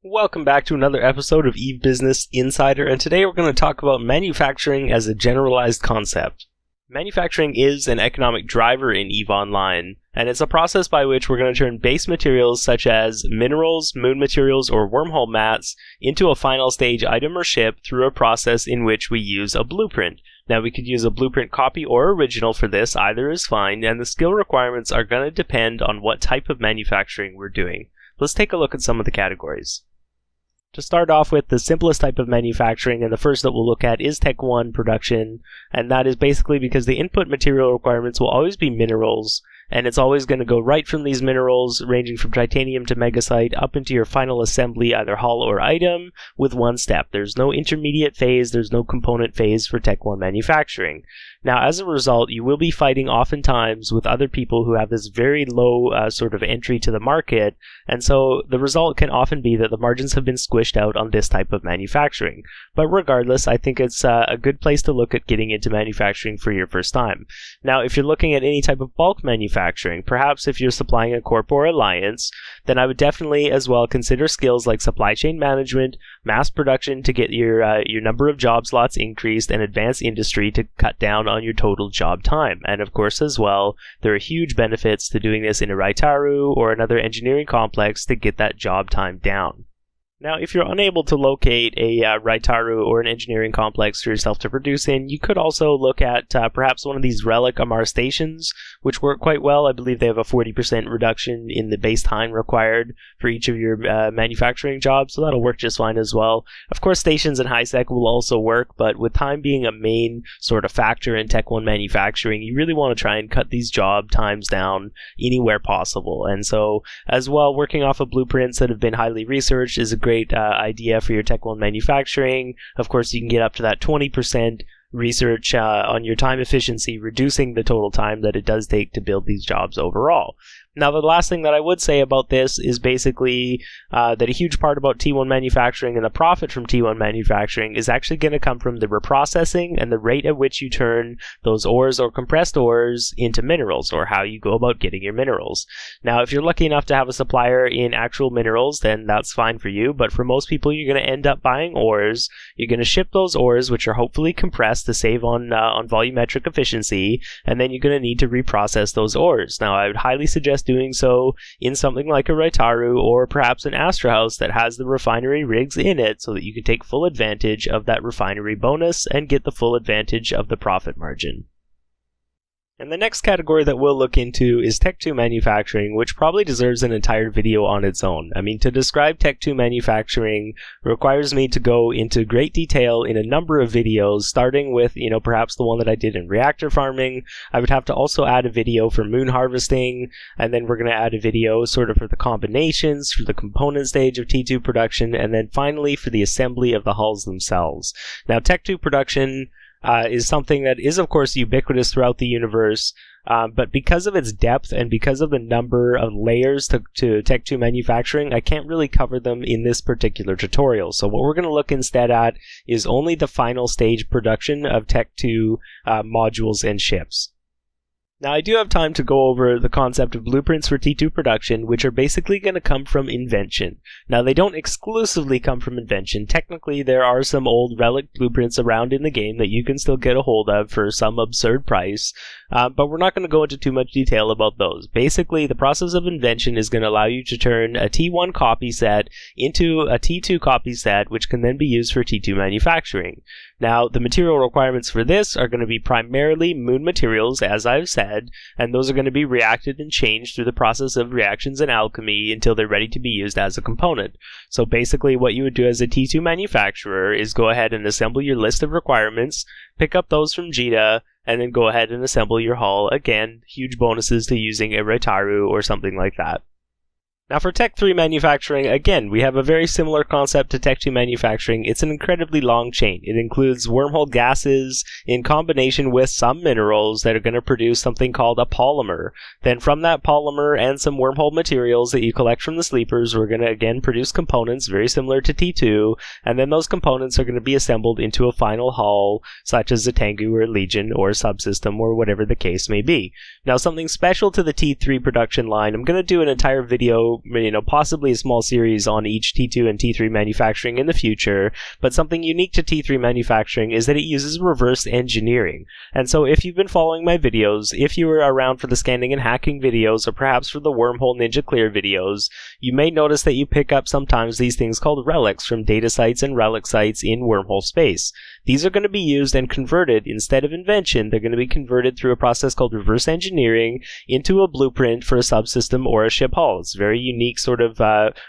Welcome back to another episode of EVE Business Insider, and today we're going to talk about manufacturing as a generalized concept. Manufacturing is an economic driver in EVE Online, and it's a process by which we're going to turn base materials such as minerals, moon materials, or wormhole mats into a final stage item or ship through a process in which we use a blueprint. Now, we could use a blueprint copy or original for this, either is fine, and the skill requirements are going to depend on what type of manufacturing we're doing. Let's take a look at some of the categories. To start off with, the simplest type of manufacturing, and the first that we'll look at, is Tech 1 production, and that is basically because the input material requirements will always be minerals, and it's always going to go right from these minerals, ranging from titanium to megasite, up into your final assembly, either hull or item, with one step. There's no intermediate phase, there's no component phase for Tech 1 manufacturing. Now, as a result, you will be fighting oftentimes with other people who have this very low sort of entry to the market, and so the result can often be that the margins have been squished out on this type of manufacturing. But regardless, I think it's a good place to look at getting into manufacturing for your first time. Now, if you're looking at any type of bulk manufacturing, perhaps if you're supplying a corp or alliance, then I would definitely as well consider skills like supply chain management, mass production to get your number of job slots increased, and advanced industry to cut down on your total job time. And of course as well, there are huge benefits to doing this in a Raitaru or another engineering complex to get that job time down. Now, if you're unable to locate a Raitaru or an engineering complex for yourself to produce in, you could also look at perhaps one of these relic Amar stations, which work quite well. I believe they have a 40% reduction in the base time required for each of your manufacturing jobs, so that'll work just fine as well. Of course, stations and high-sec will also work, but with time being a main sort of factor in Tech 1 manufacturing, you really want to try and cut these job times down anywhere possible. And so, as well, working off of blueprints that have been highly researched is a great idea for your Tech 1 manufacturing. Of course, you can get up to that 20% research on your time efficiency, reducing the total time that it does take to build these jobs overall. Now, the last thing that I would say about this is basically that a huge part about T1 manufacturing and the profit from T1 manufacturing is actually going to come from the reprocessing and the rate at which you turn those ores or compressed ores into minerals, or how you go about getting your minerals. Now, if you're lucky enough to have a supplier in actual minerals, then that's fine for you, but for most people, you're going to end up buying ores. You're going to ship those ores, which are hopefully compressed to save on volumetric efficiency, and then you're going to need to reprocess those ores. Now, I would highly suggest doing so in something like a Raitaru or perhaps an Astra House that has the refinery rigs in it, so that you can take full advantage of that refinery bonus and get the full advantage of the profit margin. And the next category that we'll look into is Tech 2 manufacturing, which probably deserves an entire video on its own. I mean, to describe Tech 2 manufacturing requires me to go into great detail in a number of videos, starting with, perhaps the one that I did in reactor farming. I would have to also add a video for moon harvesting, and then we're going to add a video sort of for the combinations, for the component stage of T2 production, and then finally for the assembly of the hulls themselves. Now, Tech 2 production is something that is, of course, ubiquitous throughout the universe, but because of its depth and because of the number of layers to Tech 2 manufacturing, I can't really cover them in this particular tutorial. So what we're going to look instead at is only the final stage production of Tech 2 modules and ships. Now, I do have time to go over the concept of blueprints for T2 production, which are basically going to come from invention. Now, they don't exclusively come from invention. Technically, there are some old relic blueprints around in the game that you can still get a hold of for some absurd price, but we're not going to go into too much detail about those. Basically, the process of invention is going to allow you to turn a T1 copy set into a T2 copy set, which can then be used for T2 manufacturing. Now, the material requirements for this are going to be primarily moon materials, as I've said, and those are going to be reacted and changed through the process of reactions and alchemy until they're ready to be used as a component. So basically what you would do as a T2 manufacturer is go ahead and assemble your list of requirements, pick up those from JITA, and then go ahead and assemble your hull. Again, huge bonuses to using a Raitaru or something like that. Now, for Tech 3 manufacturing, again, we have a very similar concept to Tech 2 manufacturing. It's an incredibly long chain. It includes wormhole gases in combination with some minerals that are going to produce something called a polymer. Then from that polymer and some wormhole materials that you collect from the sleepers, we're going to again produce components very similar to T2, and then those components are going to be assembled into a final hull, such as a Tengu or a Legion or a subsystem or whatever the case may be. Now, something special to the T3 production line, I'm going to do an entire video video, possibly a small series on each T2 and T3 manufacturing in the future, but something unique to T3 manufacturing is that it uses reverse engineering. And so if you've been following my videos, if you were around for the scanning and hacking videos, or perhaps for the wormhole ninja clear videos, you may notice that you pick up sometimes these things called relics from data sites and relic sites in wormhole space. These are going to be used and converted instead of invention. They're going to be converted through a process called reverse engineering into a blueprint for a subsystem or a ship hull. It's a very unique sort of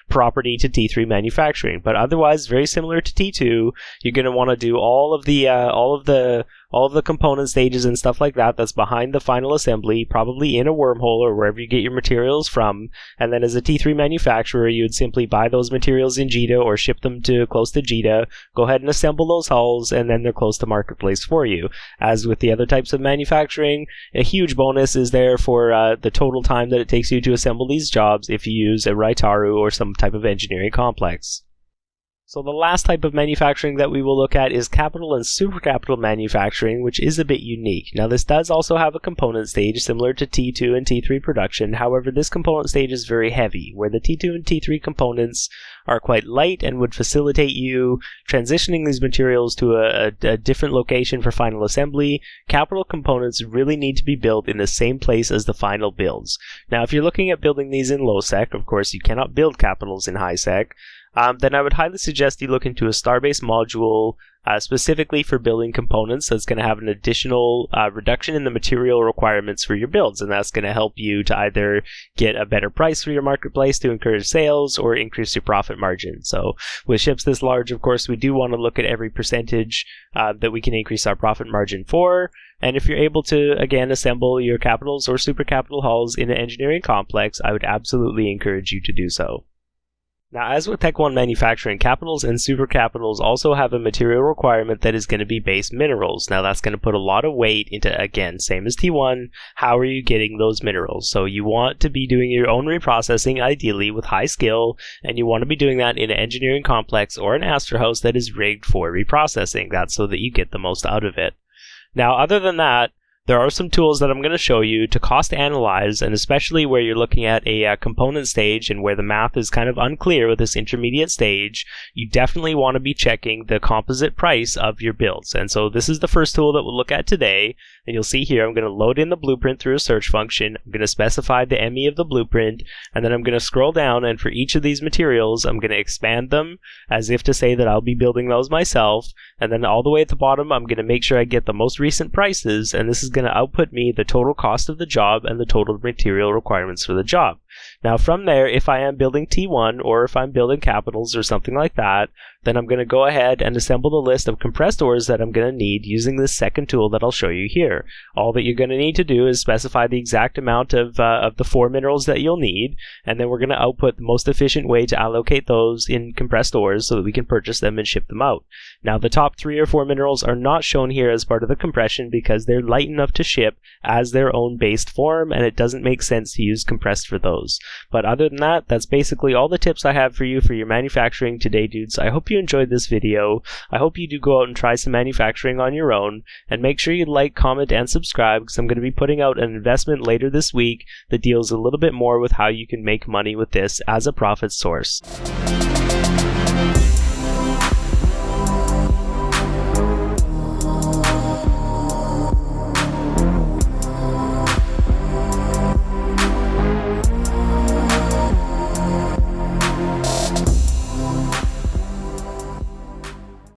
property to T3 manufacturing, but otherwise very similar to T2. You're going to want to do all of the component stages and stuff like that that's behind the final assembly, probably in a wormhole or wherever you get your materials from. And then as a T3 manufacturer, you would simply buy those materials in JITA or ship them to close to JITA, go ahead and assemble those hulls, and then they're close to marketplace for you. As with the other types of manufacturing, a huge bonus is there for the total time that it takes you to assemble these jobs if you use a Raitaru or some type of engineering complex. So the last type of manufacturing that we will look at is capital and supercapital manufacturing, which is a bit unique. Now this does also have a component stage similar to T2 and T3 production. However, this component stage is very heavy, where the T2 and T3 components are quite light and would facilitate you transitioning these materials to a different location for final assembly. Capital components really need to be built in the same place as the final builds. Now if you're looking at building these in low sec, of course you cannot build capitals in high sec, then I would highly suggest you look into a Starbase module specifically for building components that's going to have an additional reduction in the material requirements for your builds, and that's going to help you to either get a better price for your marketplace to encourage sales or increase your profit margin. So with ships this large, of course, we do want to look at every percentage that we can increase our profit margin for. And if you're able to, again, assemble your capitals or super capital hulls in an engineering complex, I would absolutely encourage you to do so. Now, as with Tech 1 manufacturing, capitals and supercapitals also have a material requirement that is going to be base minerals. Now, that's going to put a lot of weight into, again, same as T1, how are you getting those minerals? So you want to be doing your own reprocessing, ideally with high skill, and you want to be doing that in an engineering complex or an Astra house that is rigged for reprocessing. That's so that you get the most out of it. Now, other than that, there are some tools that I'm going to show you to cost analyze, and especially where you're looking at a component stage and where the math is kind of unclear with this intermediate stage, you definitely want to be checking the composite price of your builds. And so this is the first tool that we'll look at today. And you'll see here I'm going to load in the blueprint through a search function. I'm going to specify the ME of the blueprint, and then I'm going to scroll down, and for each of these materials I'm going to expand them as if to say that I'll be building those myself. And then all the way at the bottom I'm going to make sure I get the most recent prices, and this is going to output me the total cost of the job and the total material requirements for the job. Now from there, if I am building T1 or if I'm building capitals or something like that, then I'm going to go ahead and assemble the list of compressed ores that I'm going to need using this second tool that I'll show you here. All that you're going to need to do is specify the exact amount of the 4 minerals that you'll need, and then we're going to output the most efficient way to allocate those in compressed ores so that we can purchase them and ship them out. Now the top 3 or 4 minerals are not shown here as part of the compression because they're light enough to ship as their own based form, and it doesn't make sense to use compressed for those. But other than that, that's basically all the tips I have for you for your manufacturing today, dudes. I hope you enjoyed this video. I hope you do go out and try some manufacturing on your own, and make sure you like, comment, and subscribe, because I'm going to be putting out an investment later this week that deals a little bit more with how you can make money with this as a profit source.